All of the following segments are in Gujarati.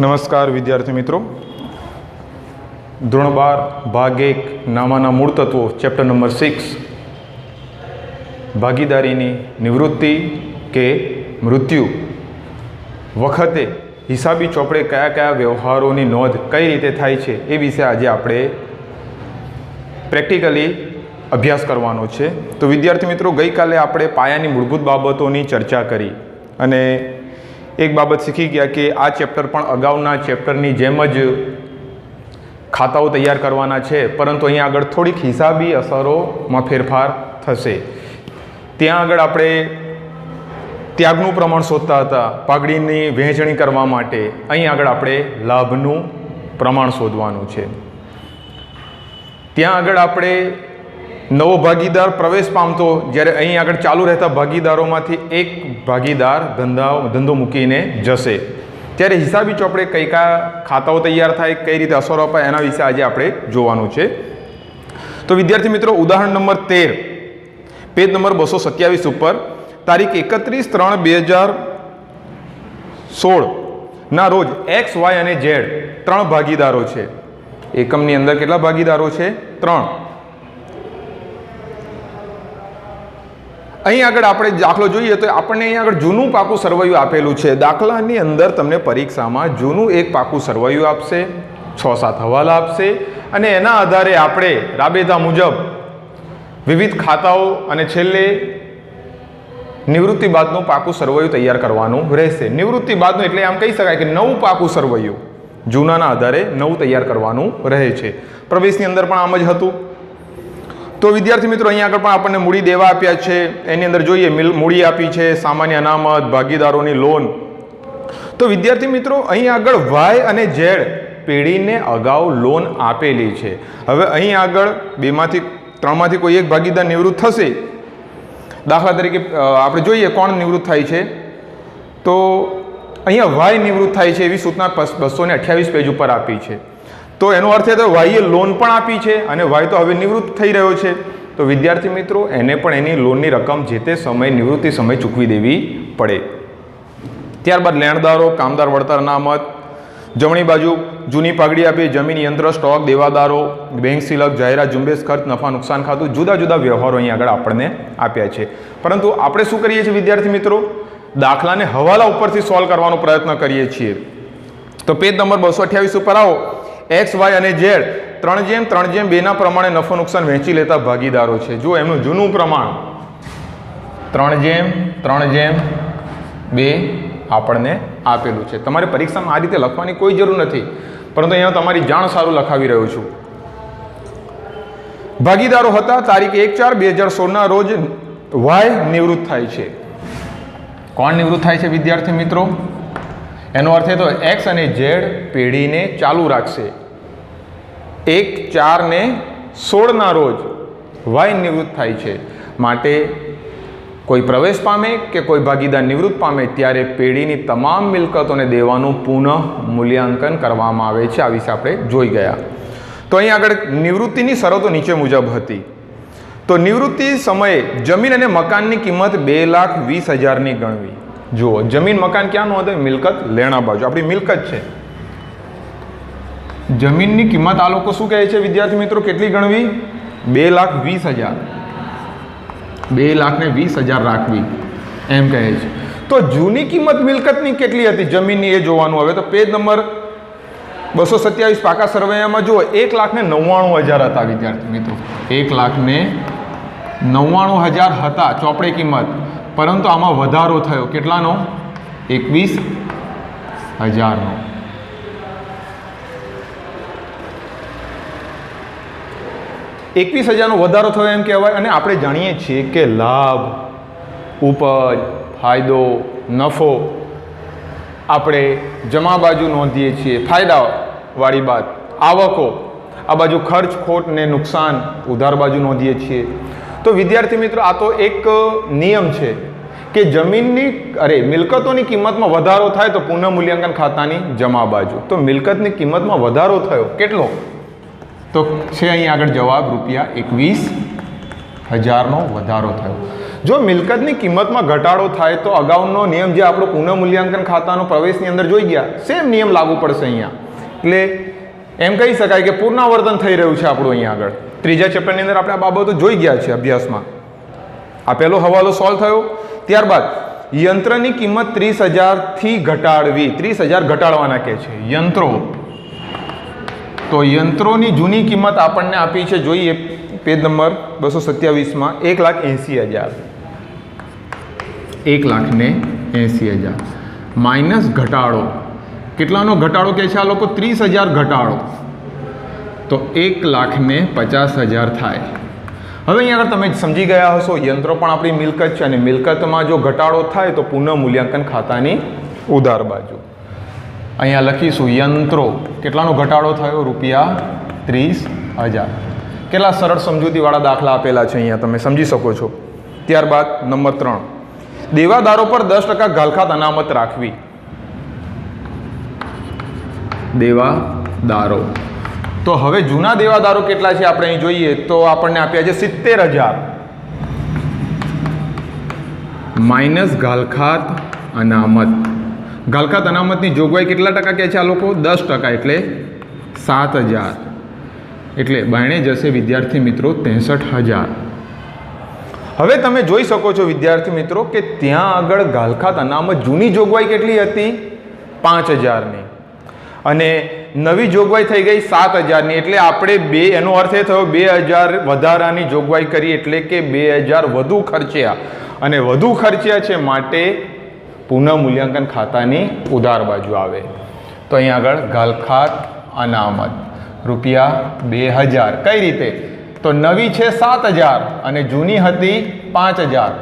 નમસ્કાર વિદ્યાર્થી મિત્રો, ધોરણ 12 ભાગ 1 નામાના મૂળ તત્વો ચેપ્ટર નંબર 6 ભાગીદારીની નિવૃત્તિ કે મૃત્યુ વખતે હિસાબી ચોપડે કયા કયા વ્યવહારોની નોંધ કઈ રીતે થાય છે એ વિશે આજે આપણે પ્રેક્ટિકલી અભ્યાસ કરવાનો છે. તો વિદ્યાર્થી મિત્રો, ગઈકાલે આપણે પાયાની મૂળભૂત બાબતોની ચર્ચા કરી અને એક બાબત શીખી ગયા કે આ ચેપ્ટર પણ અગાઉના ચેપ્ટરની જેમ જ ખાતાઓ તૈયાર કરવાના છે, પરંતુ અહીંયા આગળ થોડીક હિસાબી અસરોમાં ફેરફાર થશે. ત્યાં આગળ આપણે ત્યાગનું પ્રમાણ શોધતા હતા પાઘડીની વહેંચણી કરવા માટે, અહીં આગળ આપણે લાભનું પ્રમાણ શોધવાનું છે. ત્યાં આગળ આપણે નવો ભાગીદાર પ્રવેશ પામતો, જ્યારે અહીં આગળ ચાલુ રહેતા ભાગીદારોમાંથી એક ભાગીદાર ધંધો મૂકીને જશે, ત્યારે હિસાબી ચોપડે કઈ કયા ખાતાઓ તૈયાર થાય, કઈ રીતે અસરો અપાય, એના વિશે આજે આપણે જોવાનું છે. તો વિદ્યાર્થી મિત્રો, ઉદાહરણ નંબર 13 પેજ નંબર 227 ઉપર તારીખ 31/3/2016 ના રોજ એક્સ, વાય અને ઝેડ 3 ભાગીદારો છે. એકમની અંદર કેટલા ભાગીદારો છે? 3. અહીં આગળ આપણે દાખલો જોઈએ તો આપણને અહીં આગળ જૂનું પાકું સરવૈયું આપેલું છે. દાખલાની અંદર તમને પરીક્ષામાં જૂનું એક પાકું સરવૈયું આપશે, 6-7 હવાલા આપશે અને એના આધારે આપણે રાબેતા મુજબ વિવિધ ખાતાઓ અને છેલ્લે નિવૃત્તિ બાદનું પાકું સરવૈયું તૈયાર કરવાનું રહેશે. નિવૃત્તિ બાદનું એટલે આમ કહી શકાય કે નવું પાકું સરવૈયું જૂનાના આધારે નવું તૈયાર કરવાનું રહે છે. પ્રવેશની અંદર પણ આમ જ હતું. તો વિદ્યાર્થી મિત્રો, અહીંયા આગળ પણ આપણને મૂડી દેવા આપ્યા છે. એની અંદર જોઈએ મૂડી આપી છે, સામાન્ય અનામત, ભાગીદારોની લોન. તો વિદ્યાર્થી મિત્રો, અહીં આગળ વાય અને ઝેડ પેઢીને અગાઉ લોન આપેલી છે. હવે અહીં આગળ 3માંથી કોઈ એક ભાગીદાર નિવૃત્ત થશે. દાખલા તરીકે આપણે જોઈએ કોણ નિવૃત્ત થાય છે, તો અહીંયા વાય નિવૃત્ત થાય છે એવી સૂચના 228 પેજ ઉપર આપી છે. તો એનો અર્થ એ તો વાયએ લોન પણ આપી છે અને વાય તો હવે નિવૃત્ત થઈ રહ્યો છે. તો વિદ્યાર્થી મિત્રો, એને પણ એની લોનની રકમ જે તે સમય નિવૃત્તિ સમય ચૂકવી દેવી પડે. ત્યારબાદ લેણદારો, કામદાર વળતર અનામત, જમણી બાજુ જૂની પાઘડી આપી, જમીન, યંત્ર, સ્ટોક, દેવાદારો, બેંક સિલક, જાહેરાત, ઝુંબેશ ખર્ચ, નફા નુકસાન ખાતું, જુદા જુદા વ્યવહારો અહીં આગળ આપણને આપ્યા છે. પરંતુ આપણે શું કરીએ છીએ વિદ્યાર્થી મિત્રો? દાખલાને હવાલા ઉપરથી સોલ્વ કરવાનો પ્રયત્ન કરીએ છીએ. તો પેજ નંબર 228 ઉપર આવો. એક્સ, વાય અને ઝેડ 3:3:2 ના પ્રમાણે નફો નુકસાન વહેંચી લેતા ભાગીદારો છે. જો એમનું જૂનું પ્રમાણ 3:3:2 આપણને આપેલું છે. તમારે પરીક્ષામાં આ રીતે લખવાની કોઈ જરૂર નથી, પરંતુ અહીંયા તમારી જાણ સારું લખાવી રહ્યો છું. ભાગીદારો હતા તારીખ 1/4/2016 ના રોજ વાય નિવૃત્ત થાય છે. કોણ નિવૃત્ત થાય છે વિદ્યાર્થી મિત્રો? એનો અર્થ એ તો એક્સ અને ઝેડ પેઢીને ચાલુ રાખશે. 1/4/16 ના રોજ વાય નિવૃત્ત થાય છે. માટે કોઈ પ્રવેશ પામે કે કોઈ ભાગીદાર નિવૃત્ત પામે ત્યારે પેઢીની તમામ મિલકતોને દેવાનું પુનઃ મૂલ્યાંકન કરવામાં આવે છે. આ વિશે આપણે જોઈ ગયા. તો અહીં આગળ નિવૃત્તિની શરતો નીચે મુજબ હતી. તો નિવૃત્તિ સમયે જમીન અને મકાનની કિંમત 2,20,000ની ગણવી. જુઓ, જમીન મકાન ક્યાં નોંધે? મિલકત લેણા બાજુ આપણી મિલકત છે. જમીનની કિંમત આ લોકો શું કહે છે વિદ્યાર્થી મિત્રો? કેટલી ગણવી? 2,20,000. 2,20,000 રાખવી એમ કહે છે. તો જૂની કિંમત મિલકતની કેટલી હતી જમીનની એ જોવાનું. હવે તો પેજ નંબર 227 પાકા સરવૈયામાં જુઓ 1,99,000 હતા વિદ્યાર્થી મિત્રો. 1,99,000 હતા ચોપડે કિંમત, પરંતુ આમાં વધારો થયો. કેટલાનો? 21,000નો. $21,000નો વધારો થયો એમ કહેવાય. અને આપણે જાણીએ છીએ કે લાભ, ઉપજ, ફાયદો, નફો આપણે જમા બાજુ નોંધીએ છીએ, ફાયદાવાળી બાદ, આવકો આ બાજુ, ખર્ચ, ખોટ ને નુકસાન ઉધાર બાજુ નોંધીએ છીએ. તો વિદ્યાર્થી મિત્રો, આ તો એક નિયમ છે કે મિલકતોની કિંમતમાં વધારો થાય તો પુનઃ મૂલ્યાંકન ખાતાની જમા બાજુ. તો મિલકતની કિંમતમાં વધારો થયો કેટલો? તો છે અહીં આગળ જવાબ ₹21,000નો વધારો થયો. જો મિલકતની કિંમતમાં ઘટાડો થાય તો અગાઉનો નિયમ જે આપણો પુનઃમૂલ્યાંકન ખાતાનો પ્રવેશની અંદર જોઈ ગયા સેમ નિયમ લાગુ પડશે અહીંયા. એટલે એમ કહી શકાય કે પુનરાવર્તન થઈ રહ્યું છે આપણું અહીંયા આગળ. ત્રીજા ચેપ્ટરની અંદર આપણે આ બાબતો જોઈ ગયા છે અભ્યાસમાં. આ પહેલો હવાલો સોલ્વ થયો. ત્યારબાદ યંત્રની કિંમત 30,000થી ઘટાડવી. 30,000 ઘટાડવાના કહે છે યંત્રો. તો યંત્રોની જૂની કિંમત આપણને આપી છે, જોઈએ પેજ નંબર 227માં 1,80,000. 1,80,000 માઇનસ ઘટાડો. કેટલાનો ઘટાડો કહે છે આ લોકો? 30,000 ઘટાડો, તો 1,50,000 થાય. હવે અહીંયા આગળ તમે સમજી ગયા હશો, યંત્રો પણ આપણી મિલકત છે અને મિલકતમાં જો ઘટાડો થાય તો પુનઃમૂલ્યાંકન ખાતાની ઉધાર બાજુ. અહીંયા લખીશું યંત્રો કેટલાનો ઘટાડો થયો? ₹30,000. કેટલા સરળ સમજૂતીવાળા દાખલા આપેલા છે અહીંયા, તમે સમજી શકો છો. ત્યારબાદ નંબર 3, દેવાદારો પર 10% ઘાલખાત અનામત રાખવી. દેવાદારો, તો હવે જૂના દેવાદારો કેટલા છે આપણે અહીં જોઈએ તો આપણને આપ્યા છે 70,000 માઇનસ ઘાલખાત અનામત. ઘાલખાત અનામતની જોગવાઈ કેટલા ટકા કહે છે આ લોકો? 10%, એટલે 7,000. એટલે બાયણે જશે વિદ્યાર્થી મિત્રો 63,000. હવે તમે જોઈ શકો છો વિદ્યાર્થી મિત્રો કે ત્યાં આગળ ઘાલખાત અનામત જૂની જોગવાઈ કેટલી હતી? 5,000ની, અને નવી જોગવાઈ થઈ ગઈ 7,000ની. એટલે આપણે એનો અર્થ એ થયો 2,000 વધારાની જોગવાઈ કરી, એટલે કે 2,000 વધુ ખર્ચ્યા, અને વધુ ખર્ચ્યા છે માટે પુનઃમૂલ્યાંકન ખાતાની ઉધાર બાજુ આવે. તો અહીં આગળ ઘાલખાત અનામત ₹2,000. કઈ રીતે? તો નવી છે 7,000 અને જૂની હતી 5,000.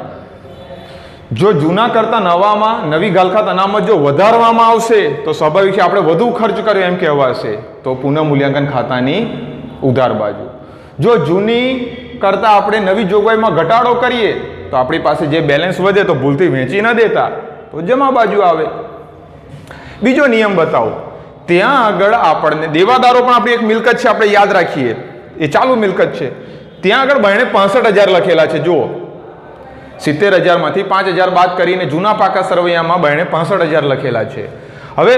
જો જૂના કરતાં નવામાં નવી ઘાલખાત અનામત જો વધારવામાં આવશે તો સ્વાભાવિક છે આપણે વધુ ખર્ચ કર્યો એમ કહેવાશે, તો પુનઃમૂલ્યાંકન ખાતાની ઉધાર બાજુ. જો જૂની કરતાં આપણે નવી જોગવાઈમાં ઘટાડો કરીએ તો આપણી પાસે જે બેલેન્સ વધે તો ભૂલથી વેચી ન દેતા તો જમા બાજુ આવે. બીજો નિયમ બતાવો. ત્યાં આગળ આપણને દેવાદારો પણ આપણી એક મિલકત છે, આપણે યાદ રાખીએ, એ ચાલુ મિલકત છે. ત્યાં આગળ બાયણે 65,000 લખેલા છે. જુઓ, 70,000માંથી 5,000 બાદ કરીને જૂના પાકા સરવૈયામાં બાયણે 65,000 લખેલા છે. હવે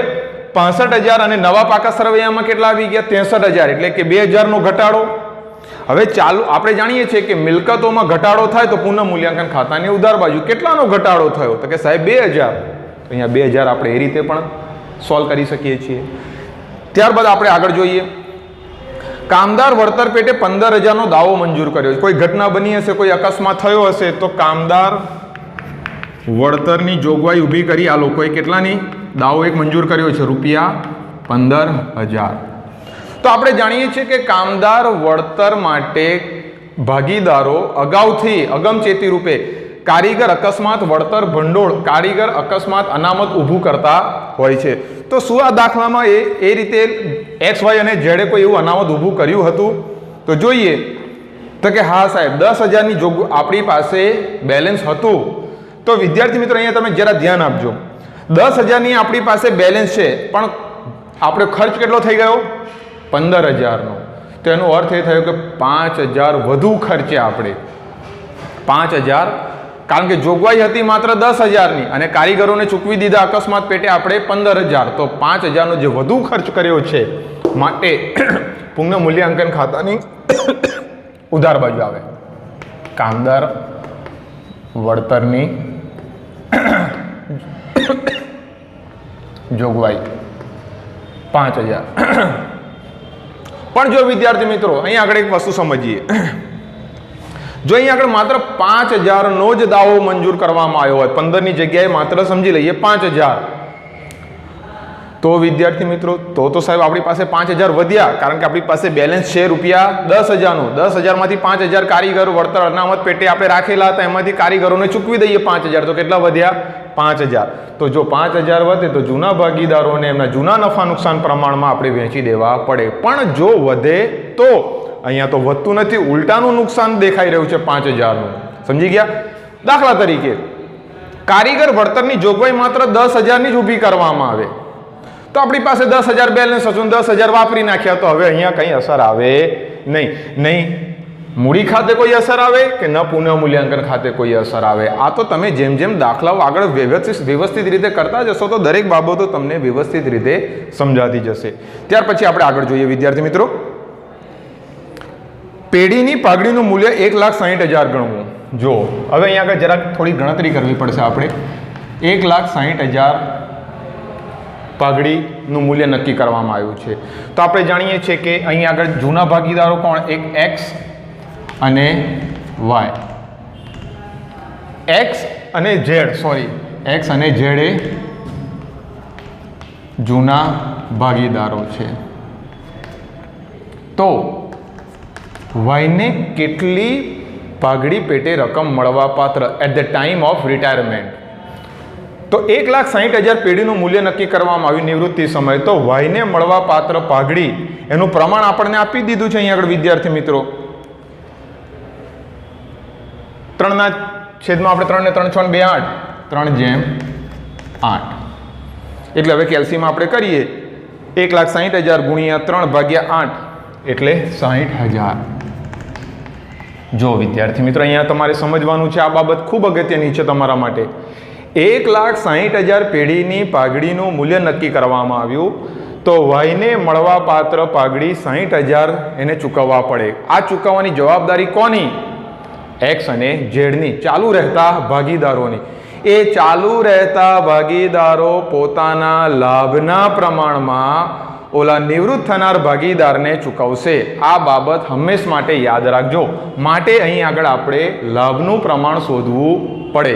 65,000 અને નવા પાકા સરવૈયામાં કેટલા આવી ગયા? 63,000, એટલે કે 2,000નો ઘટાડો. હવે ચાલુ આપણે જાણીએ છીએ કે મિલકતોમાં ઘટાડો થાય તો પુનઃમૂલ્યાંકન ખાતાની ઉધાર બાજુ. કેટલાનો ઘટાડો થયો? તો કે સાહેબ 2,000. તો અહીંયા 2,000 આપણે એ રીતે પણ સોલ્વ કરી શકીએ છીએ. ત્યારબાદ આપણે આગળ જોઈએ. કામદાર વળતર પેટે 15,000નો દાવો મંજૂર કર્યો. કોઈ ઘટના બની હશે, કોઈ અકસ્માત થયો હશે તો કામદાર વળતરની જોગવાઈ ઊભી કરી આ લોકોએ કેટલાની દાવો એક મંજૂર કર્યો છે? ₹15,000. તો આપણે જાણીએ છીએ કે કામદાર વળતર માટે ભાગીદારો અગાઉથી અગમચેતી રૂપે કારીગર અકસ્માત વળતર ભંડોળ, કારીગર અકસ્માત અનામત ઊભું કરતા હોય છે. તો શું આ દાખલામાં એ રીતે એક્સ વાય અને ઝેડે કોઈ એવું અનામત ઊભું કર્યું હતું? તો જોઈએ તો કે હા સાહેબ 10,000ની આપણી પાસે બેલેન્સ હતું. તો વિદ્યાર્થી મિત્રો અહીંયા તમે જરા ધ્યાન આપજો. 10,000ની આપણી પાસે બેલેન્સ છે, પણ આપણે ખર્ચ કેટલો થઈ ગયો? 15,000નો. તો એનો અર્થ એ થયો કે 5,000 વધુ ખર્ચે આપણે 5,000, કારણ કે જોગવાઈ હતી માત્ર 10,000ની અને કારીગરોને ચૂકવી દીધા અકસ્માત પેટે આપણે 15,000. તો 5,000નો જે વધુ ખર્ચ કર્યો છે માટે પુનઃમૂલ્યાંકન ખાતાની ઉધાર બાજુ આવે. કામદાર વળતરની જોગવાઈ 5,000. પણ જો વિદ્યાર્થી મિત્રો અહીંયા આગળ એક વસ્તુ સમજીએ. જો અહીં આગળ માત્ર 5,000નો જ દાવો મંજૂર કરવામાં આવ્યો હોય, 15ની જગ્યાએ માત્ર સમજી લઈએ 5,000, તો વિદ્યાર્થી મિત્રો તો સાહેબ આપણી પાસે 5,000 વધ્યા, કારણ કે આપણી પાસે બેલેન્સ છે ₹10,000નો. 10,000માંથી 5,000 કારીગર વળતર અનામત પેટે આપણે રાખેલા હતા, એમાંથી કારીગરોને ચૂકવી દઈએ 5,000, તો કેટલા વધ્યા? 5,000. તો જો 5,000 વધે તો જૂના ભાગીદારોને એમના જૂના નફા નુકસાન પ્રમાણમાં આપણે વેચી દેવા પડે. પણ જો વધે તો અહીંયા તો વધતું નથી, ઉલટાનું નુકસાન દેખાઈ રહ્યું છે 5,000નું. સમજી ગયા? દાખલા તરીકે કારીગર વળતરની જોગવાઈ માત્ર 10,000ની જ ઊભી કરવામાં આવે તો આપણી પાસે 10,000 બેલેન્સ હતું, 10,000 વાપરી નાખ્યા, તો હવે અહીંયા કંઈ અસર આવે નહીં. મૂડી ખાતે કોઈ અસર આવે કે ન પુનઃમૂલ્યાંકન ખાતે કોઈ અસર આવે? આ તો તમે જેમ જેમ દાખલાઓ આગળ વ્યવસ્થિત રીતે કરતા જશો તો દરેક બાબતો તમને વ્યવસ્થિત રીતે સમજાતી જશે. ત્યાર પછી આપણે આગળ જોઈએ વિદ્યાર્થી મિત્રો, પેઢીની પાઘડીનું મૂલ્ય 1,60,000 ગણવું. જો હવે અહીંયા આગળ જરાક થોડી ગણતરી કરવી પડશે આપણે. 1,60,000 પાઘડીનું મૂલ્ય નક્કી કરવામાં આવ્યું છે. તો આપણે જાણીએ છીએ કે અહીંયા આગળ જૂના ભાગીદારો કોણ? એક એક્સ અને વાય. એક્સ અને ઝેડ એ જૂના ભાગીદારો છે. તો વાયને કેટલી પાઘડી પેટે રકમ મળવા પાત્ર at the time of retirement? તો 1,60,000 પેઢીનું મૂલ્ય નક્કી કરવામાં આવ્યું નિવૃત્તિ સમયે. તો વાયને મળવા પાત્ર પાઘડી એનું પ્રમાણ આપણને આપી દીધું છે અહીં આગળ વિદ્યાર્થી મિત્રો. 3/છેદમાં આપણે 3 ને 3 6 ને 2 8 3/8. એટલે હવે કેલ્સીમાં આપણે કરીએ 1,60,000 ગુણ્યા 3/8 એટલે 60,000. જો વિદ્યાર્થી મિત્રો અહીંયા તમારે સમજવાનું છે, આ બાબત ખૂબ અગત્યની છે તમારા માટે. 1,60,000 પેઢીની પાઘડીનું મૂલ્ય નક્કી કરવામાં આવ્યું. તો વાયને મળવા પાત્ર પાઘડી 60,000 એને ચૂકવવા પડે. આ ચૂકવવાની જવાબદારી કોની? એક્સ અને ઝેડની, ચાલુ રહેતા ભાગીદારોની. એ ચાલુ રહેતા ભાગીદારો પોતાના લાભના પ્રમાણમાં ઓલા નિવૃત્ત થનાર ભાગીદારને ચૂકવશે. આ બાબત હંમેશ માટે યાદ રાખજો. માટે અહીં આગળ આપણે લાભનું પ્રમાણ શોધવું પડે.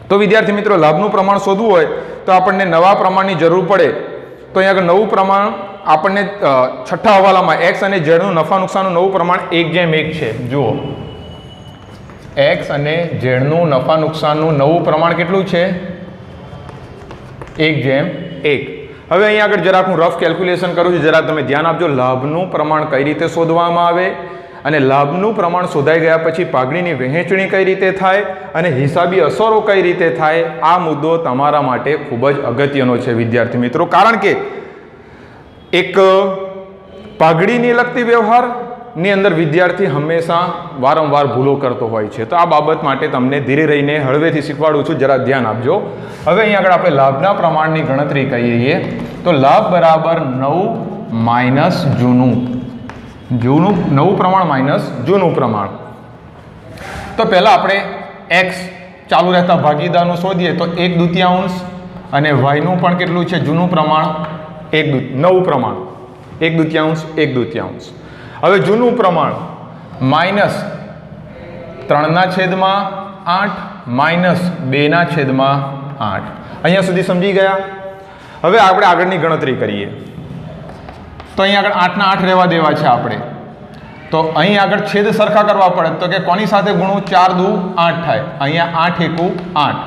તો વિદ્યાર્થી મિત્રો, લાભનું પ્રમાણ શોધવું હોય તો આપણને નવા પ્રમાણની જરૂર પડે. તો અહીં આગળ નવું પ્રમાણ આપણને છઠ્ઠા હવાલામાં એક્સ અને ઝેડનું નફા નુકસાનનું નવું પ્રમાણ 1/1 છે. જુઓ, એક્સ અને ઝેડનું નફા નુકસાનનું નવું પ્રમાણ કેટલું છે? 1/1. હવે અહીં આગળ જરાક હું રફ કેલ્ક્યુલેશન કરું છું, જરા તમે ધ્યાન આપજો. લાભનું પ્રમાણ કઈ રીતે શોધવામાં આવે અને લાભનું પ્રમાણ શોધાઈ ગયા પછી પાઘડીની વહેંચણી કઈ રીતે થાય અને હિસાબી અસરો કઈ રીતે થાય, આ મુદ્દો તમારા માટે ખૂબ જ અગત્યનો છે વિદ્યાર્થી મિત્રો. કારણ કે એક પાઘડીની લગતી વ્યવહારની અંદર વિદ્યાર્થી હંમેશા વારંવાર ભૂલો કરતો હોય છે. તો આ બાબત માટે તમને ધીરે રહીને હળવેથી શીખવાડું છું, જરા ધ્યાન આપજો. હવે અહીં આગળ આપણે લાભના પ્રમાણની ગણતરી કરીએ તો લાભ બરાબર 9 માઇનસ જૂનું નવું પ્રમાણ માઇનસ જૂનું પ્રમાણ. તો પહેલાં આપણે એક્સ ચાલુ રહેતા ભાગીદારનું શોધીએ તો 1/2 અને વાયનું પણ કેટલું છે? જૂનું પ્રમાણ નવું પ્રમાણ 1/2. હવે જૂનું પ્રમાણ માઇનસ 3/8 માઇનસ 2/8. અહીંયા સુધી સમજી ગયા? હવે આપણે આગળની ગણતરી કરીએ તો અહીં આગળ 8/8 રહેવા દેવા છે આપણે. તો અહીં આગળ છેદ સરખા કરવા પડે. તો કે કોની સાથે ગુણવું? 4×2 8 થાય. અહીંયા 8×1 8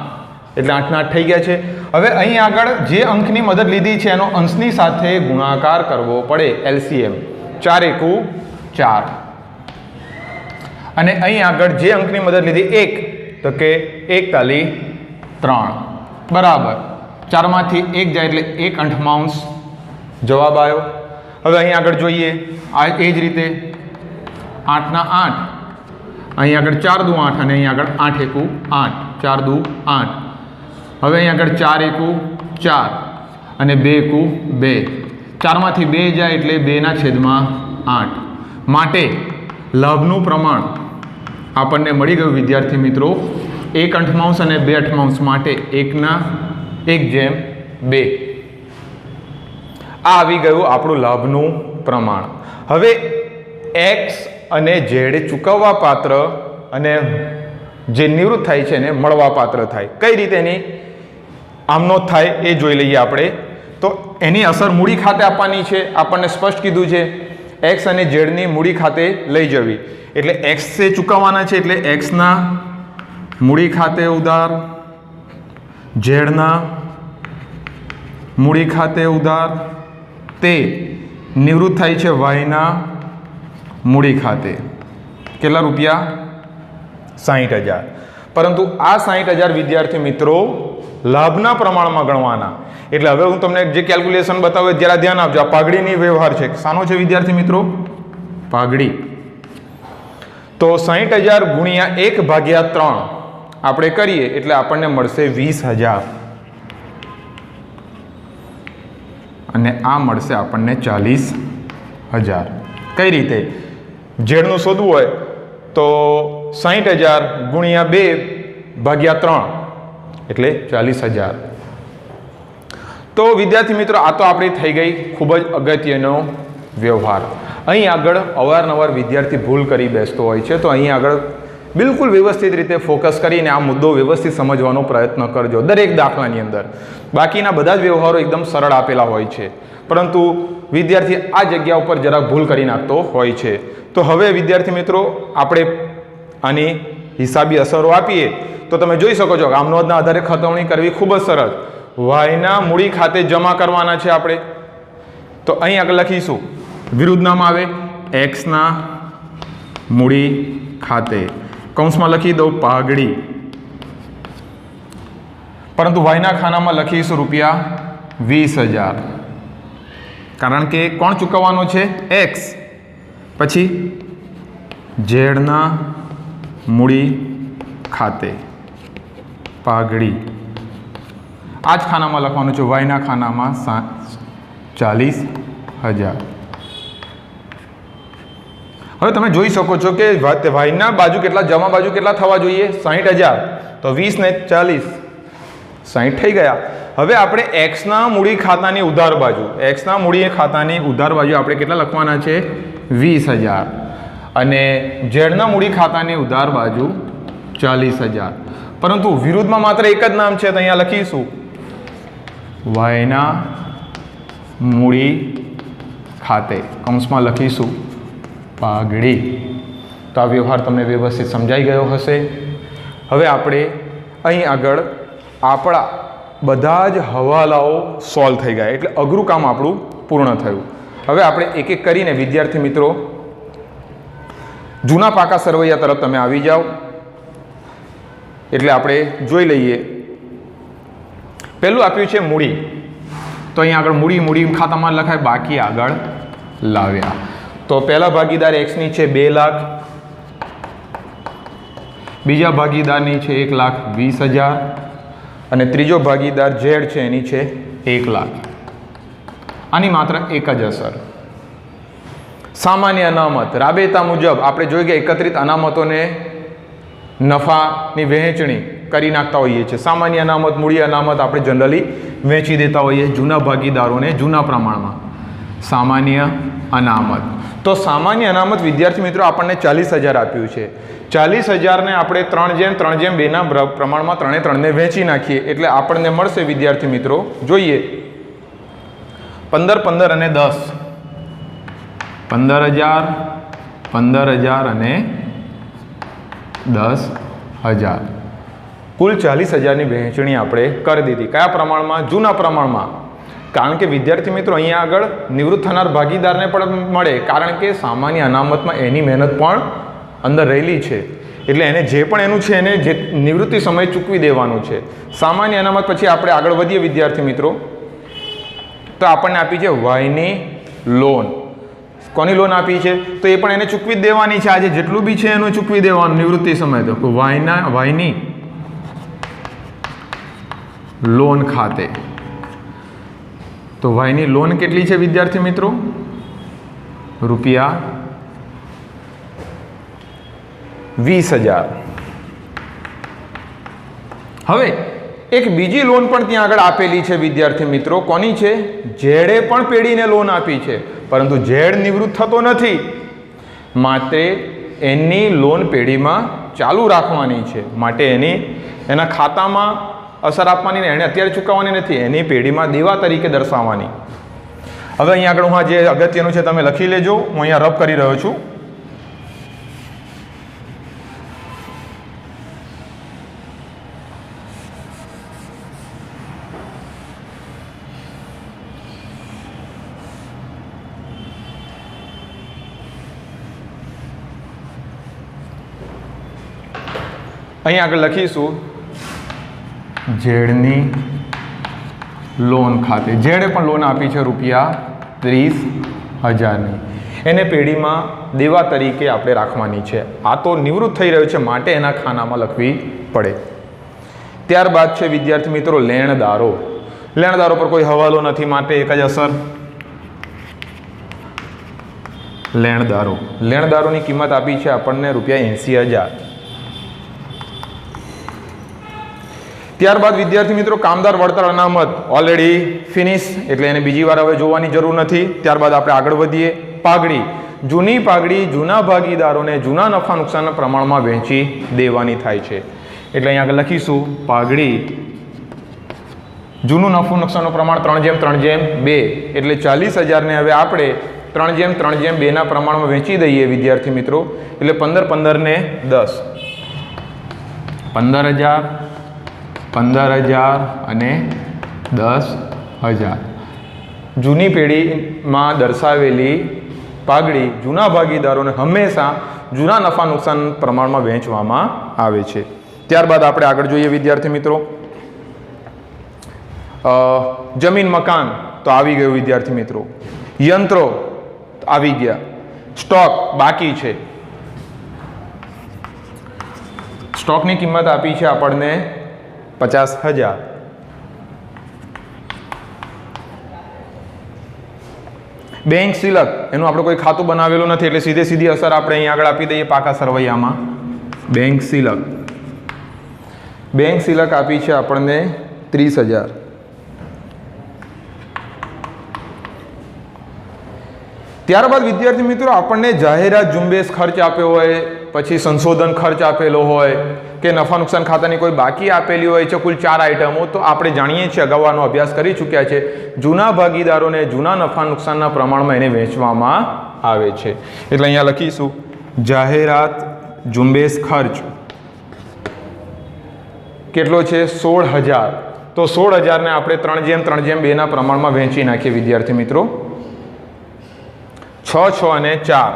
એટલે 8/8 થઈ ગયા છે. હવે અહીં આગળ જે અંકની મદદ લીધી છે એનો અંશની સાથે ગુણાકાર કરવો પડે, LCM. 4×1 4. અને અહીં આગળ જે અંકની મદદ લીધી 1, તો કે 1×3 બરાબર 4 માંથી 1 જાય એટલે 1/8 જવાબ આવ્યો. હવે અહીં આગળ જોઈએ આ એ જ રીતે 8/8, અહીં આગળ 4×2 8 અને અહીં આગળ 8×1 8 4×2 8. હવે અહીં આગળ 4×1 4 અને 2×1 2. 4 માંથી 2 જાય એટલે 2/8. માટે લાભનું પ્રમાણ આપણને મળી ગયું વિદ્યાર્થી મિત્રો 1/8 અને 2/8 માટે 1/2. આ આવી ગયું આપણું લાભનું પ્રમાણ. હવે એક્સ અને ઝેડ ચૂકવવા પાત્ર અને જે નિવૃત્ત થાય છે એને મળવા પાત્ર થાય. કઈ રીતે એની આમનો થાય એ જોઈ લઈએ આપણે. તો એની અસર મૂડી ખાતે આપવાની છે, આપણને સ્પષ્ટ કીધું છે. એક્સ અને ઝેડની મૂડી ખાતે લઈ જવી એટલે એક્સ એ ચૂકવવાના છે એટલે એક્સના મૂડી ખાતે ઉધાર, ઝેડના મૂડી ખાતે ઉધાર, તે નિવૃત્ત થાય છે વાયના મૂડી ખાતે. કેટલા રૂપિયા? 60,000. પરંતુ આ 60,000 વિદ્યાર્થી મિત્રો લાભના પ્રમાણમાં ગણવાના. એટલે હવે હું તમને જે કેલ્ક્યુલેશન બતાવ્યું જરા ધ્યાન આપજો. આ પાઘડીની વ્યવહાર છે. શાનો છે વિદ્યાર્થી મિત્રો? પાઘડી. તો 60,000 ગુણ્યા 1/3 આપણે કરીએ એટલે આપણને મળશે 20,000 અને આ મળશે આપણને 40,000. કઈ રીતે? ઝેડનું શોધવું હોય તો 60,000 ગુણ્યા 2/3 એટલે 40,000. તો વિદ્યાર્થી મિત્રો, આ તો આપણી થઈ ગઈ ખૂબ જ અગત્યનો વ્યવહાર. અહીં આગળ અવારનવાર વિદ્યાર્થી ભૂલ કરી બેસતો હોય છે, તો અહીં આગળ બિલકુલ વ્યવસ્થિત રીતે ફોકસ કરીને આ મુદ્દો વ્યવસ્થિત સમજવાનો પ્રયત્ન કરજો દરેક દાખલાની અંદર. બાકીના બધા જ વ્યવહારો એકદમ સરળ આપેલા હોય છે, પરંતુ વિદ્યાર્થી આ જગ્યા ઉપર જરાક ભૂલ કરી નાખતો હોય છે. તો હવે વિદ્યાર્થી મિત્રો, આપણે આની હિસાબી અસરો આપીએ તો તમે જોઈ શકો છો કે આમનોંધના આધારે ખતવણી કરવી ખૂબ જ સરળ. વાયના મૂડી ખાતે જમા કરવાના છે આપણે, તો અહીં આગળ લખીશું વિરુદ્ધ નામ આવે એક્સના મૂડી ખાતે, કૌંસમાં લખી દઉં પાઘડી, પરંતુ વાયના ખાનામાં લખીશું ₹20,000, કારણ કે કોણ ચૂકવવાનું છે? એક્સ. પછી ઝેડના મૂડી ખાતે પાઘડી, આ જ ખાનામાં લખવાનું છે, વાયના ખાનામાં 40,000. હવે તમે જોઈ શકો છો કે વાયના બાજુ કેટલા, જમા બાજુ કેટલા થવા જોઈએ? 60,000. તો 20 ને 40, 60 થઈ ગયા. હવે આપણે એક્સના મૂડી ખાતાની ઉધાર બાજુ, એક્સના મૂડી ખાતાની ઉધાર બાજુ આપણે કેટલા લખવાના છે? 20,000. અને ઝેડના મૂડી ખાતાની ઉધાર બાજુ 40,000. પરંતુ વિરુદ્ધમાં માત્ર એક જ નામ છે, તો અહીંયા લખીશું વાયના મૂડી ખાતે, કૌંસમાં લખીશું પાઘડી. તો આ વ્યવહાર તમને વ્યવસ્થિત સમજાઈ ગયો હશે. હવે આપણે અહીં આગળ આપણા બધા જ હવાલાઓ સોલ્વ થઈ ગયા, એટલે અઘરું કામ આપણું પૂર્ણ થયું. હવે આપણે એક એક કરીને વિદ્યાર્થી મિત્રો જૂના પાકા સરવૈયા તરફ તમે આવી જાઓ. એટલે આપણે જોઈ લઈએ. પહેલું આપ્યું છે મૂડી, તો અહીં આગળ મૂડી ખાતામાં લખાય, બાકી આગળ લાવ્યા. તો પહેલા ભાગીદાર એક્સની છે 2 લાખ, બીજા ભાગીદારની છે 1,20,000 અને ત્રીજો ભાગીદાર ઝેડ છે એની છે 1 લાખ. આની માત્ર એક જ અસર, સામાન્ય અનામત રાબેતા મુજબ આપણે જોઈ કે એકત્રિત અનામતોને નફાની વહેંચણી કરી નાખતા હોઈએ છીએ. સામાન્ય અનામત, મૂડી અનામત આપણે જનરલી વહેંચી દેતા હોઈએ જૂના ભાગીદારોને જૂના પ્રમાણમાં. સામાન્ય અનામત, તો સામાન્ય અનામત વિદ્યાર્થી મિત્રો આપણને 40,000 આપ્યું છે. 40,000ને આપણે 3:2 પ્રમાણમાં 3:3 વહેંચી નાખીએ એટલે આપણને મળશે વિદ્યાર્થી મિત્રો, જોઈએ 15, 15 અને 10, 15,000, 15,000 અને 10,000, કુલ 40,000ની વહેંચણી આપણે કરી દીધી. કયા પ્રમાણમાં? જૂના પ્રમાણમાં. કારણ કે વિદ્યાર્થી મિત્રો અહીંયા આગળ નિવૃત્ત થનાર ભાગીદારને પણ મળે, કારણ કે સામાન્ય અનામતમાં એની મહેનત પણ અંદર રહેલી છે, એટલે એને જે પણ એનું છે એને જે નિવૃત્તિ સમયે ચૂકવી દેવાનું છે. સામાન્ય અનામત પછી આપણે આગળ વધીએ વિદ્યાર્થી મિત્રો, તો આપણને આપી છે વાયની લોન. કોની લોન આપી છે? તો એ પણ એને ચૂકવી જ દેવાની છે. આજે જેટલું બી છે એનું ચૂકવી દેવાનું નિવૃત્તિ સમયે. તો વાયની લોન ખાતે, તો વાયની લોન કેટલી છે વિદ્યાર્થી મિત્રો? ₹20,000. હવે એક બીજી લોન પણ ત્યાં આગળ આપેલી છે વિદ્યાર્થી મિત્રો. કોની છે? ઝેડે પણ પેઢીને લોન આપી છે, પરંતુ ઝેડ નિવૃત્ત થતો નથી, માટે એની લોન પેઢીમાં ચાલુ રાખવાની છે. માટે એના ખાતામાં અસર આપવાની ને એને અત્યારે ચૂકવવાની નથી, એની પેઢીમાં દેવા તરીકે દર્શાવવાની. હવે અહીંયા આગળ હું જે અગત્યનું છે તમે લખી લેજો, હું અહીંયા રબ કરી રહ્યો છું. અહીંયા આગળ લખીશું ઝેડની લોન ખાતે. ઝેડે પણ લોન આપી છે ₹30,000ની. એને પેઢીમાં દેવા તરીકે આપણે રાખવાની છે. આ તો નિવૃત્ત થઈ રહ્યું છે માટે એના ખાનામાં લખવી પડે. ત્યારબાદ છે વિદ્યાર્થી મિત્રો લેણદારો. લેણદારો પર કોઈ હવાલો નથી માટે એક જ અસર લેણદારો. લેણદારોની કિંમત આપી છે આપણને ₹80,000. ત્યારબાદ વિદ્યાર્થી મિત્રો કામદાર વળતર અનામત ઓલરેડી ફિનિશ એટલે એને બીજી વાર હવે જોવાની જરૂર નથી. ત્યારબાદ આપણે આગળ વધીએ. પાઘડી. જૂની પાઘડી જૂના ભાગીદારોને જૂના નફા નુકસાનના પ્રમાણમાં વહેંચી દેવાની થાય છે. એટલે અહીંયા આગળ લખીશું પાઘડી જૂનું નફો નુકસાનનું પ્રમાણ 3:3:2 એટલે 40,000 ને હવે આપણે 3:3:2 પ્રમાણમાં વહેંચી દઈએ વિદ્યાર્થી મિત્રો. એટલે 15 ને 10 15,000 15,000 અને 10,000. જૂની પેઢીમાં દર્શાવેલી પાઘડી જૂના ભાગીદારોને હંમેશા જૂના નફા નુકસાન પ્રમાણમાં વહેંચવામાં આવે છે. ત્યારબાદ આપણે આગળ જોઈએ વિદ્યાર્થી મિત્રો. જમીન મકાન તો આવી ગયું વિદ્યાર્થી મિત્રો. યંત્રો આવી ગયા. સ્ટોક બાકી છે. સ્ટોકની કિંમત આપી છે આપણને 50,000. બેંક સિલક એનું આપણે કોઈ ખાતું બનાવેલું નથી એટલે સીધી અસર આપણે અહીં આગળ આપી દઈએ પાકા સરવૈયામાં. બેંક સિલક આપી છે આપણને 30,000. ત્યારબાદ વિદ્યાર્થી મિત્રો આપણને જાહેરાત ઝુંબેશ ખર્ચ આપ્યો હોય, પછી સંશોધન ખર્ચ આપેલો હોય કે નફા નુકસાન ખાતાની કોઈ બાકી આપેલી હોય છે કુલ 4 આઇટમો. તો આપણે જાણીએ છીએ અગાઉનો અભ્યાસ કરી ચૂક્યા છે જૂના ભાગીદારોને જૂના નફા નુકસાનના પ્રમાણમાં એને વહેંચવામાં આવે છે. એટલે અહીંયા લખીશું જાહેરાત ઝુંબેશ ખર્ચ કેટલો છે 16,000. તો 16,000 ને આપણે 3:3:2 પ્રમાણમાં વહેંચી નાખીએ વિદ્યાર્થી મિત્રો. 6, 6 અને 4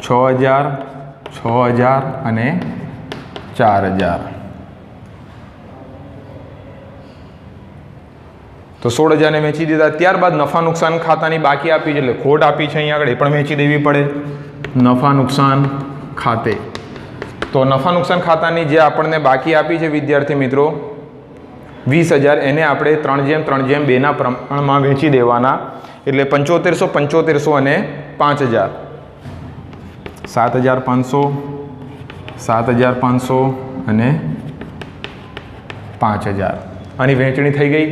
6,000 6,000 અને 4,000. તો 16,000 ને વેચી દીધા. ત્યારબાદ નફા નુકસાન ખાતાની બાકી આપી છે એટલે ખોટ આપી છે અહીંયા આગળ એ પણ વેચી દેવી પડે. નફા નુકસાન ખાતે તો નફા નુકસાન ખાતાની જે આપણને બાકી આપી છે વિદ્યાર્થી મિત્રો 20,000 એને આપણે 3:3:2 પ્રમાણમાં વેચી દેવાના. એટલે 7500 7500 અને 5,000 7,500 7,500 અને 5,000 આની વહેંચણી થઈ ગઈ.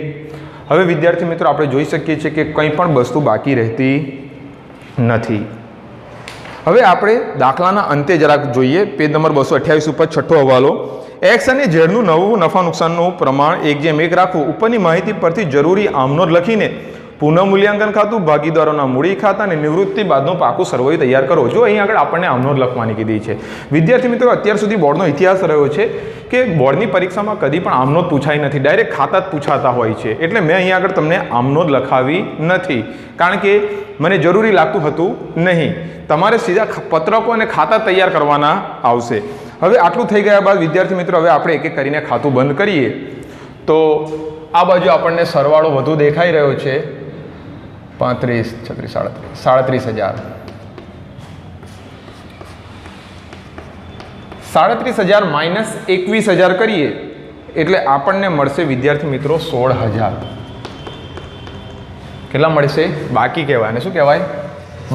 હવે વિદ્યાર્થી મિત્રો આપણે જોઈ શકીએ છીએ કે કંઈ પણ વસ્તુ બાકી રહેતી નથી. હવે આપણે દાખલાના અંતે જરાક જોઈએ. પેજ નંબર 228 ઉપર છઠ્ઠો હવાલો. એક્સ અને ઝેડનું નવું નફા નુકસાનનું પ્રમાણ 1:1 રાખવું. ઉપરની માહિતી પરથી જરૂરી આમનોંધ લખીને પુનઃમૂલ્યાંકન ખાતું ભાગીદારોના મૂડી ખાતા અને નિવૃત્તિ બાદનું પાકું સરવૈયું તૈયાર કરો. જો અહીં આગળ આપણને આમનોંધ લખવાની કીધી છે. વિદ્યાર્થી મિત્રો અત્યાર સુધી બોર્ડનો ઇતિહાસ રહ્યો છે કે બોર્ડની પરીક્ષામાં કદી પણ આમનોંધ પૂછાઈ નથી, ડાયરેક્ટ ખાતા જ પૂછાતા હોય છે. એટલે મેં અહીં આગળ તમને આમનોંધ લખાવી નથી કારણ કે મને જરૂરી લાગતું હતું નહીં. તમારે સીધા પત્રકો અને ખાતા તૈયાર કરવાના આવશે. હવે આટલું થઈ ગયા બાદ વિદ્યાર્થી મિત્રો હવે આપણે એક એક કરીને ખાતું બંધ કરીએ. તો આ બાજુ આપણને સરવાળો વધુ દેખાઈ રહ્યો છે 35, 36, 37,000. 37,000 માઇનસ 21,000 કરીએ એટલે આપણને મળશે વિદ્યાર્થી મિત્રો 16,000. કેટલા મળશે? બાકી કહેવાય. અને શું કહેવાય?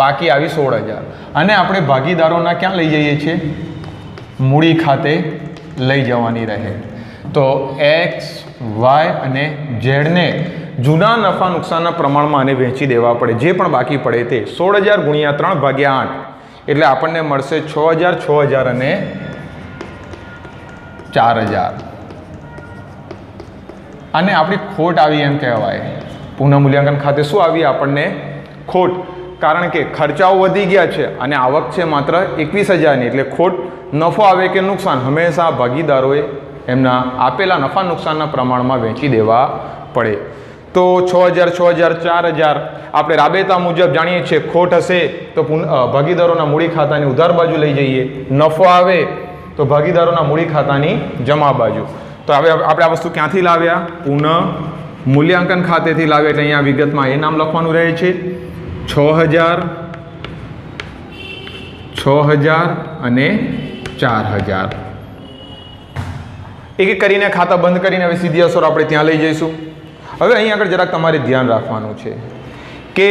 બાકી આવી 16,000. અને આપણે ભાગીદારોના ક્યાં લઈ જઈએ છીએ? મૂડી ખાતે લઈ જવાની રહે. તો એક્સ, વાય અને ઝેડને જૂના નફા નુકસાનના પ્રમાણમાં આને વહેંચી દેવા પડે. જે પણ બાકી પડે તે 16,000 ગુણ્યા 3/8 એટલે આપણને મળશે 6,000 6,000 અને 4,000. અને આપણી ખોટ આવી એમ કહેવાય. પુનઃમૂલ્યાંકન ખાતે શું આવી આપણને? ખોટ. કારણ કે ખર્ચાઓ વધી ગયા છે અને આવક છે માત્ર 21,000ની. એટલે ખોટ નફો આવે કે નુકસાન હંમેશા ભાગીદારોએ એમના આપેલા નફા નુકસાનના પ્રમાણમાં વહેંચી દેવા પડે. તો 6,000 6,000 4,000 આપણે રાબેતા મુજબ જાણીએ છીએ. ખોટ હશે તો ભાગીદારોના મૂડી ખાતાની ઉધાર બાજુ લઈ જઈએ. નફો આવે તો ભાગીદારોના મૂડી ખાતાની જમા બાજુ. તો હવે આપણે આ વસ્તુ ક્યાંથી લાવ્યા? પુનઃમૂલ્યાંકન ખાતેથી લાવ્યા. એટલે અહીંયા વિગતમાં એ નામ લખવાનું રહે છે 6,000 6,000 અને 4,000. એક એક કરીને ખાતા બંધ કરીને હવે સીધી અસર આપણે ત્યાં લઈ જઈશું. હવે અહીં આગળ જરાક તમારે ધ્યાન રાખવાનું છે કે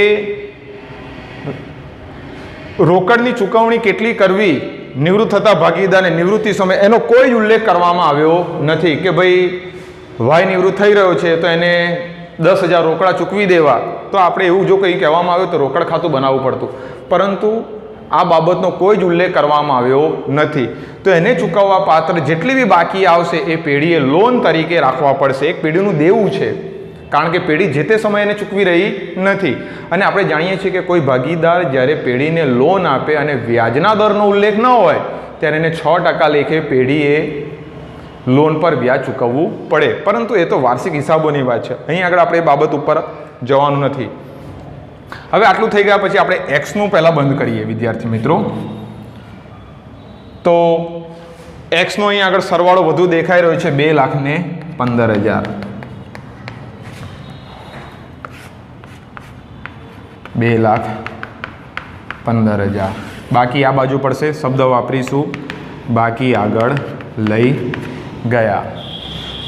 રોકડની ચૂકવણી કેટલી કરવી નિવૃત્ત થતા ભાગીદારને નિવૃત્તિ સમયે એનો કોઈ ઉલ્લેખ કરવામાં આવ્યો નથી કે ભાઈ વાય નિવૃત્ત થઈ રહ્યો છે તો એને 10,000 રોકડા ચૂકવી દેવા. તો આપણે એવું જો કંઈ કહેવામાં આવ્યું તો રોકડ ખાતું બનાવવું પડતું, પરંતુ આ બાબતનો કોઈ જ ઉલ્લેખ કરવામાં આવ્યો નથી. તો એને ચૂકવવા પાત્ર જેટલી બી બાકી આવશે એ પેઢીએ લોન તરીકે રાખવા પડશે. એક પેઢીનું દેવું છે, કારણ કે પેઢી જે તે સમયે એને ચૂકવી રહી નથી. અને આપણે જાણીએ છીએ કે કોઈ ભાગીદાર જ્યારે પેઢીને લોન આપે અને વ્યાજના દરનો ઉલ્લેખ ન હોય ત્યારે એને 6% લેખે પેઢીએ લોન પર વ્યાજ ચૂકવવું પડે. પરંતુ એ તો વાર્ષિક હિસાબોની વાત છે, અહીં આગળ આપણે એ બાબત ઉપર જવાનું નથી. હવે આટલું થઈ ગયા પછી આપણે એક્સનું પહેલાં બંધ કરીએ વિદ્યાર્થી મિત્રો. તો એક્સનો અહીં આગળ સરવાળો વધુ દેખાઈ રહ્યો છે 2,15,000. 2,15,000 બાકી આ બાજુ પડશે, શબ્દ વાપરીશું બાકી આગળ લઈ ગયા.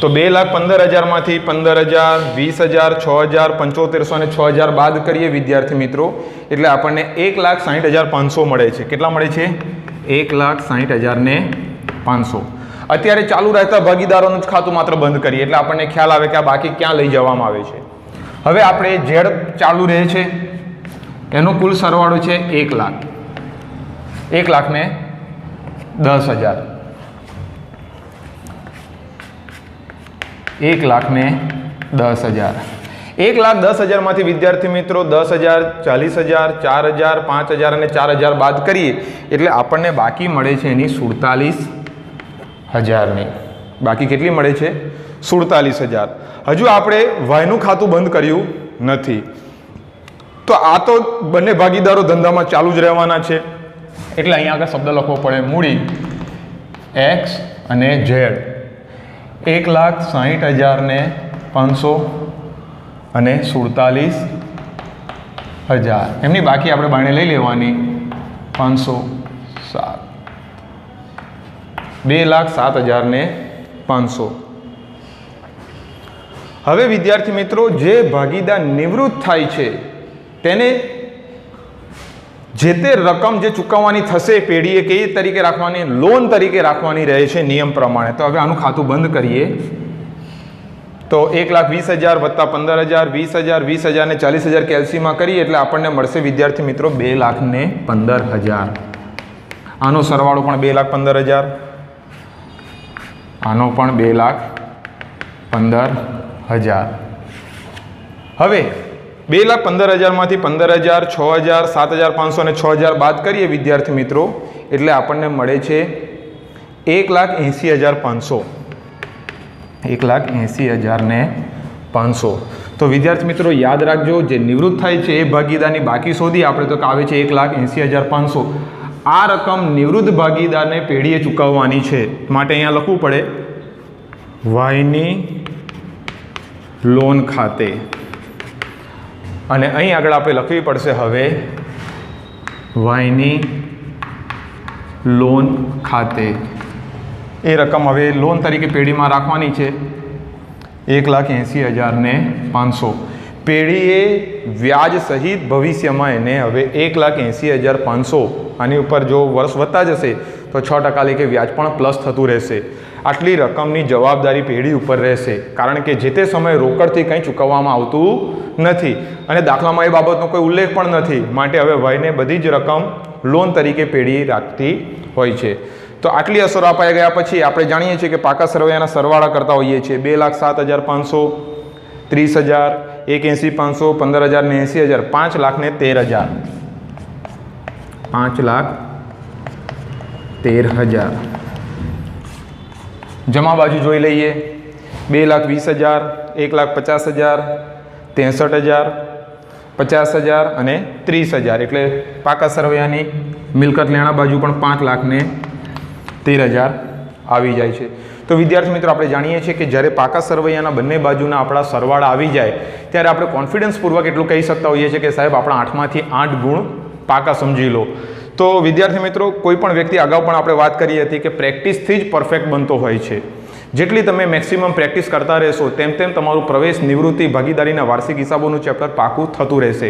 તો 2,15,000માંથી 15,000, 20,000, 6,000, 7,500 અને 6,000 બાદ કરીએ વિદ્યાર્થી મિત્રો, એટલે આપણને 1,60,500 મળે છે. કેટલા મળે છે? 1,60,500. અત્યારે ચાલુ રહેતા ભાગીદારોનું જ ખાતું માત્ર બંધ કરીએ એટલે આપણને ખ્યાલ આવે કે આ બાકી ક્યાં લઈ જવામાં આવે છે. હવે આપણે ઝેડ ચાલુ રહે છે એનો કુલ સરવાળો છે 1,00,000. 1,10,000. 1,10,000. 1,10,000માંથી વિદ્યાર્થી મિત્રો 10,000, 40,000, 4,000, 5,000 અને 4,000 બાદ કરીએ એટલે આપણને બાકી મળે છે એની 47,000ની. બાકી કેટલી મળે છે? 47,000. હજુ આપણે વાયનું ખાતું બંધ કર્યું નથી. તો આ તો બંને ભાગીદારો ધંધામાં ચાલુ જ રહેવાના છે એટલે અહીંયા આગળ શબ્દ લખવો પડે મૂડી એક્સ અને ઝેડ. 1,60,500 અને 47,000 એમની બાકી આપણે બાણે લઈ લેવાની 507. 2,07,500. હવે વિદ્યાર્થી મિત્રો જે ભાગીદાર નિવૃત્ત થાય છે તેને જે તે રકમ જે ચૂકવવાની થશે પેઢીએ કઈ તરીકે રાખવાની? લોન તરીકે રાખવાની રહે છે નિયમ પ્રમાણે. તો હવે આનું ખાતું બંધ કરીએ તો 1,20,000 વત્તા 15,000, 20,000, 20,000 ને 40,000 કેલ્સીમાં કરીએ એટલે આપણને મળશે વિદ્યાર્થી મિત્રો 2,15,000. આનો સરવાળો પણ 2,15,000, આનો પણ 2,15,000. હવે 2,15,000માંથી 15,000, 6,000, 7,500 અને 6,000 બાદ કરીએ વિદ્યાર્થી મિત્રો એટલે આપણને મળે છે 1,80,500. 1,80,500. તો વિદ્યાર્થી મિત્રો યાદ રાખજો, જે નિવૃત્ત થાય છે એ ભાગીદારની બાકી શોધી આપણે તો આવે છે 1,80,500. આ રકમ નિવૃત્ત ભાગીદારને પેઢીએ ચૂકવવાની છે માટે અહીંયા લખવું પડે વાયની લોન ખાતે. અને અહીં આગળ આપણે લખવી પડશે હવે વાયની લોન ખાતે. એ રકમ હવે લોન તરીકે પેઢીમાં રાખવાની છે 1,80,500. પેઢીએ વ્યાજ સહિત ભવિષ્યમાં એને હવે 1,80,500 આની ઉપર જો વર્ષ વધતા જશે તો 6% લેખે વ્યાજ પણ પ્લસ થતું રહેશે. આટલી રકમની જવાબદારી પેઢી ઉપર રહેશે કારણ કે જે તે સમયે રોકડથી કંઈ ચૂકવવામાં આવતું નથી અને દાખલામાં એ બાબતનો કોઈ ઉલ્લેખ પણ નથી. માટે હવે વાયને બધી જ રકમ લોન તરીકે પેઢી રાખતી હોય છે. તો આટલી અસરો અપાઈ ગયા પછી આપણે જાણીએ છીએ કે પાકા સરવૈયાના સરવાળા કરતા હોઈએ છીએ 2,07,500, 30,000, 1,80,500, 15,000 ને 80,000, 5,13,000. 5,13,000. જમા બાજુ જોઈ લઈએ 2,20,000, 1,50,000, 63,000, 50,000 અને 30,000 એટલે પાકા સરવૈયાની મિલકત લેણા બાજુ પણ 5,13,000 આવી જાય છે. તો વિદ્યાર્થી મિત્રો આપણે જાણીએ છીએ કે જ્યારે પાકા સરવૈયાના બંને બાજુના આપણા સરવાળા આવી જાય ત્યારે આપણે કોન્ફિડન્સપૂર્વક એટલું કહી શકતા હોઈએ છીએ કે સાહેબ આપણા 8માંથી 8 ગુણ પાકા સમજી લો. તો વિદ્યાર્થી મિત્રો, કોઈ પણ વ્યક્તિ, અગાઉ પણ આપણે વાત કરી હતી કે પ્રેક્ટિસથી જ પરફેક્ટ બનતો હોય છે. જેટલી તમે મેક્સિમમ પ્રેક્ટિસ કરતા રહેશો તેમ તેમ તમારું પ્રવેશ, નિવૃત્તિ, ભાગીદારીના વાર્ષિક હિસાબોનું ચેપ્ટર પાકું થતું રહેશે.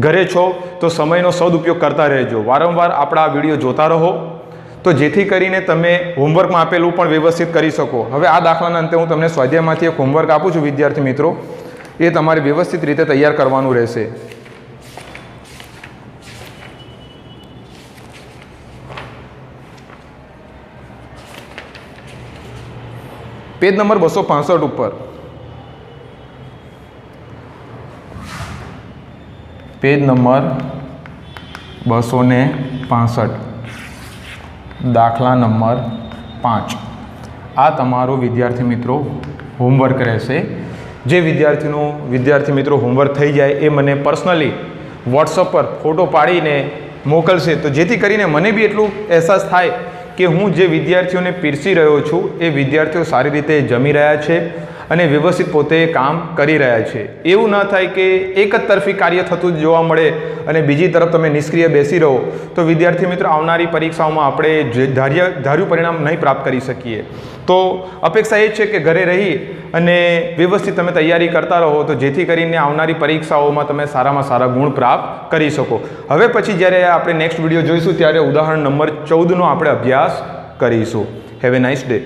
ઘરે છો તો સમયનો સદુપયોગ કરતા રહેજો. વારંવાર આપણા આ વિડીયો જોતા રહો તો જેથી કરીને તમે હોમવર્કમાં આપેલું પણ વ્યવસ્થિત કરી શકો. હવે આ દાખલાના અંતે હું તમને સ્વાધ્યાયમાંથી એક હોમવર્ક આપું છું વિદ્યાર્થી મિત્રો, એ તમારે વ્યવસ્થિત રીતે તૈયાર કરવાનું રહેશે. પેજ નંબર 265 ઉપર, પેજ નંબર 265, દાખલા નંબર 5. આ તમારો વિદ્યાર્થી મિત્રો હોમવર્ક રહેશે. જે વિદ્યાર્થી મિત્રો હોમવર્ક થઈ જાય એ મને પર્સનલી વોટ્સઅપ પર ફોટો પાડીને મોકલશે, તો જેથી કરીને મને બી એટલું અહેસાસ થાય કે હું જે વિદ્યાર્થીઓને પીરસી રહ્યો છું એ વિદ્યાર્થીઓ સારી રીતે જમી રહ્યા છે અને વ્યવસ્થિત પોતે કામ કરી રહ્યા છે. એવું ન થાય કે એક જ તરફી કાર્ય થતું જોવા મળે અને બીજી તરફ તમે નિષ્ક્રિય બેસી રહો, તો વિદ્યાર્થી મિત્રો આવનારી પરીક્ષાઓમાં આપણે જે ધાર્યું પરિણામ નહીં પ્રાપ્ત કરી શકીએ. તો અપેક્ષા એ છે કે ઘરે રહી અને વ્યવસ્થિત તમે તૈયારી કરતા રહો, તો જેથી કરીને આવનારી પરીક્ષાઓમાં તમે સારામાં સારા ગુણ પ્રાપ્ત કરી શકો. હવે પછી જ્યારે આપણે નેક્સ્ટ વિડીયો જોઈશું ત્યારે ઉદાહરણ નંબર 14નો આપણે અભ્યાસ કરીશું. Have a nice day.